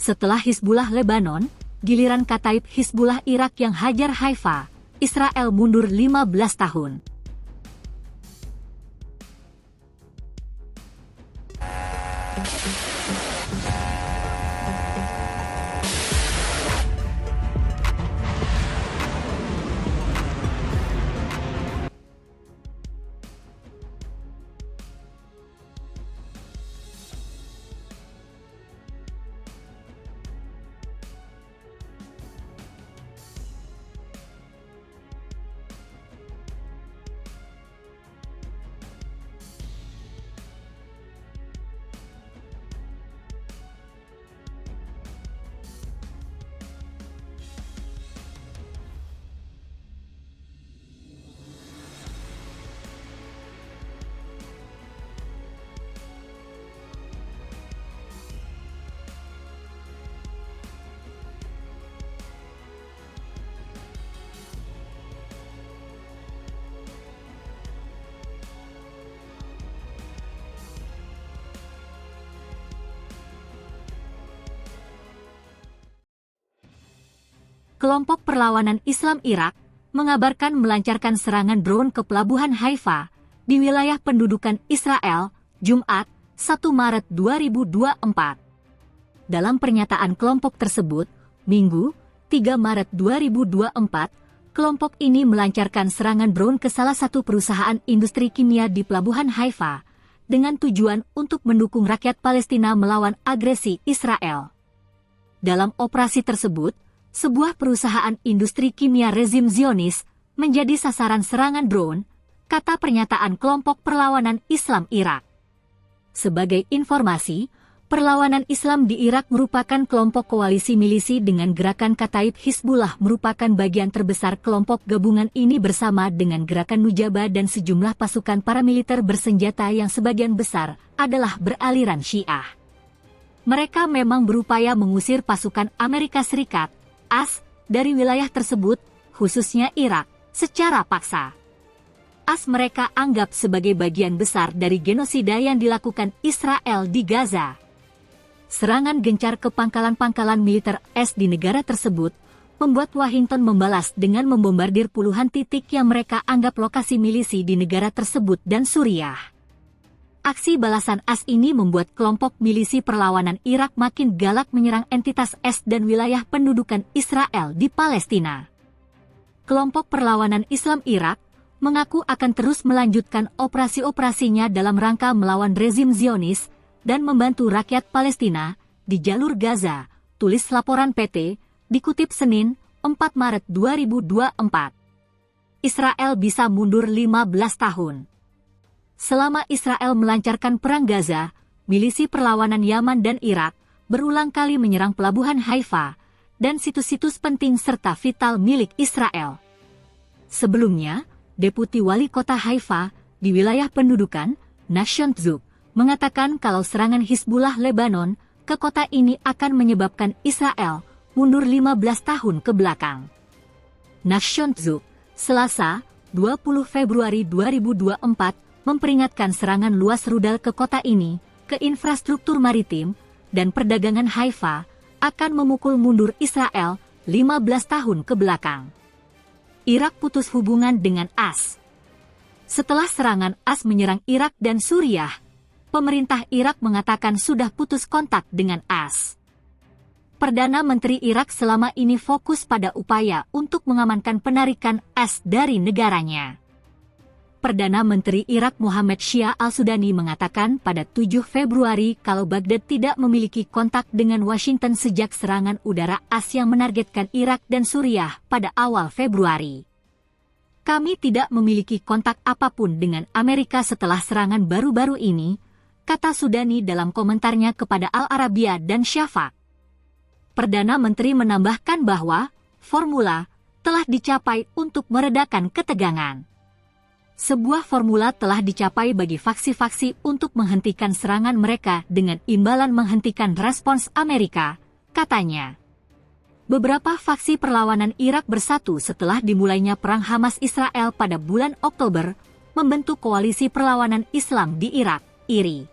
Setelah Hizbullah Lebanon, giliran Kataib Hizbullah Irak yang hajar Haifa, Israel mundur 15 tahun. Kelompok Perlawanan Islam Irak mengabarkan melancarkan serangan drone ke pelabuhan Haifa di wilayah pendudukan Israel, Jumat, 1 Maret 2024. Dalam pernyataan kelompok tersebut, Minggu, 3 Maret 2024, kelompok ini melancarkan serangan drone ke salah satu perusahaan industri kimia di pelabuhan Haifa dengan tujuan untuk mendukung rakyat Palestina melawan agresi Israel. Dalam operasi tersebut, sebuah perusahaan industri kimia rezim Zionis menjadi sasaran serangan drone, kata pernyataan kelompok Perlawanan Islam Irak. Sebagai informasi, Perlawanan Islam di Irak merupakan kelompok koalisi milisi dengan gerakan Kataib Hizbullah merupakan bagian terbesar kelompok gabungan ini bersama dengan gerakan Nujaba dan sejumlah pasukan paramiliter bersenjata yang sebagian besar adalah beraliran Syiah. Mereka memang berupaya mengusir pasukan Amerika Serikat AS dari wilayah tersebut, khususnya Irak, secara paksa. AS mereka anggap sebagai bagian besar dari genosida yang dilakukan Israel di Gaza. Serangan gencar ke pangkalan-pangkalan militer AS di negara tersebut membuat Washington membalas dengan membombardir puluhan titik yang mereka anggap lokasi milisi di negara tersebut dan Suriah. Aksi balasan AS ini membuat kelompok milisi perlawanan Irak makin galak menyerang entitas AS dan wilayah pendudukan Israel di Palestina. Kelompok Perlawanan Islam Irak mengaku akan terus melanjutkan operasi-operasinya dalam rangka melawan rezim Zionis dan membantu rakyat Palestina di jalur Gaza, tulis laporan PT, dikutip Senin, 4 Maret 2024. Israel bisa mundur 15 tahun. Selama Israel melancarkan perang Gaza, milisi perlawanan Yaman dan Irak berulang kali menyerang pelabuhan Haifa dan situs-situs penting serta vital milik Israel. Sebelumnya, Deputi Wali Kota Haifa di wilayah pendudukan, Nashon Tzuk, mengatakan kalau serangan Hizbullah Lebanon ke kota ini akan menyebabkan Israel mundur 15 tahun ke belakang. Nashon Tzuk, Selasa, 20 Februari 2024, memperingatkan serangan luas rudal ke kota ini, ke infrastruktur maritim, dan perdagangan Haifa, akan memukul mundur Israel 15 tahun ke belakang. Irak putus hubungan dengan AS. Setelah serangan AS menyerang Irak dan Suriah, pemerintah Irak mengatakan sudah putus kontak dengan AS. Perdana Menteri Irak selama ini fokus pada upaya untuk mengamankan penarikan AS dari negaranya. Perdana Menteri Irak Muhammad Shia al-Sudani mengatakan pada 7 Februari kalau Baghdad tidak memiliki kontak dengan Washington sejak serangan udara AS yang menargetkan Irak dan Suriah pada awal Februari. Kami tidak memiliki kontak apapun dengan Amerika setelah serangan baru-baru ini, kata Sudani dalam komentarnya kepada Al Arabiya dan Syafaq. Perdana Menteri menambahkan bahwa formula telah dicapai untuk meredakan ketegangan. Sebuah formula telah dicapai bagi faksi-faksi untuk menghentikan serangan mereka dengan imbalan menghentikan respons Amerika, katanya. Beberapa faksi perlawanan Irak bersatu setelah dimulainya perang Hamas-Israel pada bulan Oktober, membentuk koalisi perlawanan Islam di Irak, IRI.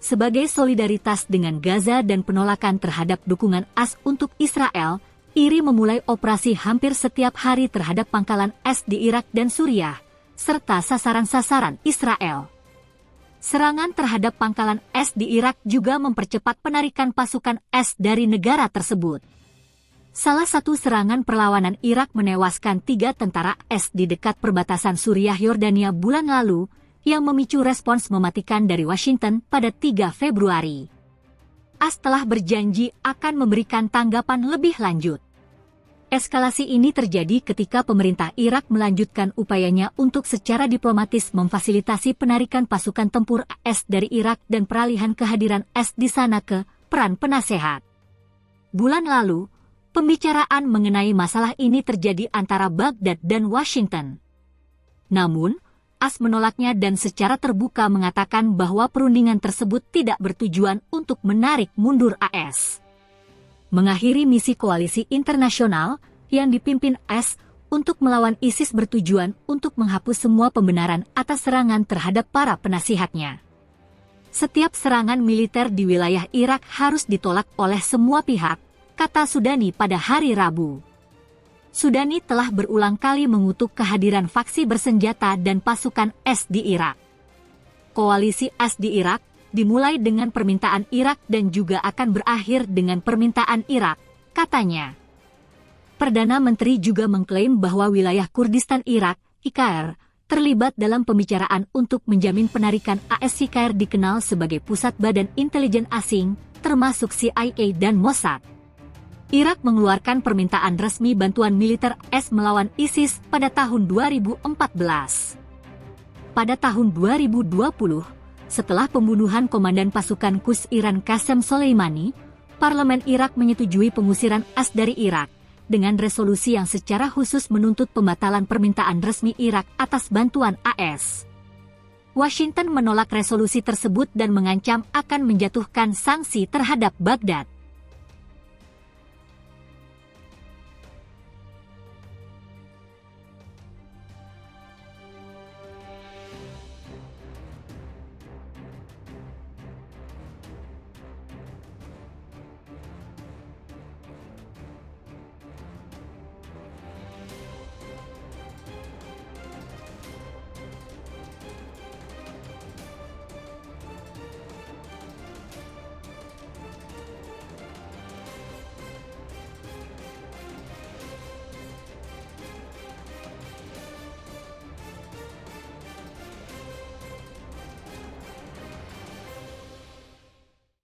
Sebagai solidaritas dengan Gaza dan penolakan terhadap dukungan AS untuk Israel, IRI memulai operasi hampir setiap hari terhadap pangkalan AS di Irak dan Suriah, serta sasaran-sasaran Israel. Serangan terhadap pangkalan AS di Irak juga mempercepat penarikan pasukan AS dari negara tersebut. Salah satu serangan perlawanan Irak menewaskan 3 tentara AS di dekat perbatasan Suriah-Yordania bulan lalu, yang memicu respons mematikan dari Washington pada 3 Februari. AS telah berjanji akan memberikan tanggapan lebih lanjut. Eskalasi ini terjadi ketika pemerintah Irak melanjutkan upayanya untuk secara diplomatis memfasilitasi penarikan pasukan tempur AS dari Irak dan peralihan kehadiran AS di sana ke peran penasehat. Bulan lalu, pembicaraan mengenai masalah ini terjadi antara Baghdad dan Washington. Namun, AS menolaknya dan secara terbuka mengatakan bahwa perundingan tersebut tidak bertujuan untuk menarik mundur AS. Mengakhiri misi koalisi internasional yang dipimpin AS untuk melawan ISIS bertujuan untuk menghapus semua pembenaran atas serangan terhadap para penasihatnya. Setiap serangan militer di wilayah Irak harus ditolak oleh semua pihak, kata Sudani pada hari Rabu. Sudani telah berulang kali mengutuk kehadiran faksi bersenjata dan pasukan AS di Irak. Koalisi AS di Irak dimulai dengan permintaan Irak dan juga akan berakhir dengan permintaan Irak, katanya. Perdana Menteri juga mengklaim bahwa wilayah Kurdistan Irak, IKR, terlibat dalam pembicaraan untuk menjamin penarikan AS. IKR dikenal sebagai pusat badan intelijen asing, termasuk CIA dan Mossad. Irak mengeluarkan permintaan resmi bantuan militer AS melawan ISIS pada tahun 2014. Pada tahun 2020, setelah pembunuhan komandan pasukan Quds Iran Qasem Soleimani, Parlemen Irak menyetujui pengusiran AS dari Irak, dengan resolusi yang secara khusus menuntut pembatalan permintaan resmi Irak atas bantuan AS. Washington menolak resolusi tersebut dan mengancam akan menjatuhkan sanksi terhadap Baghdad.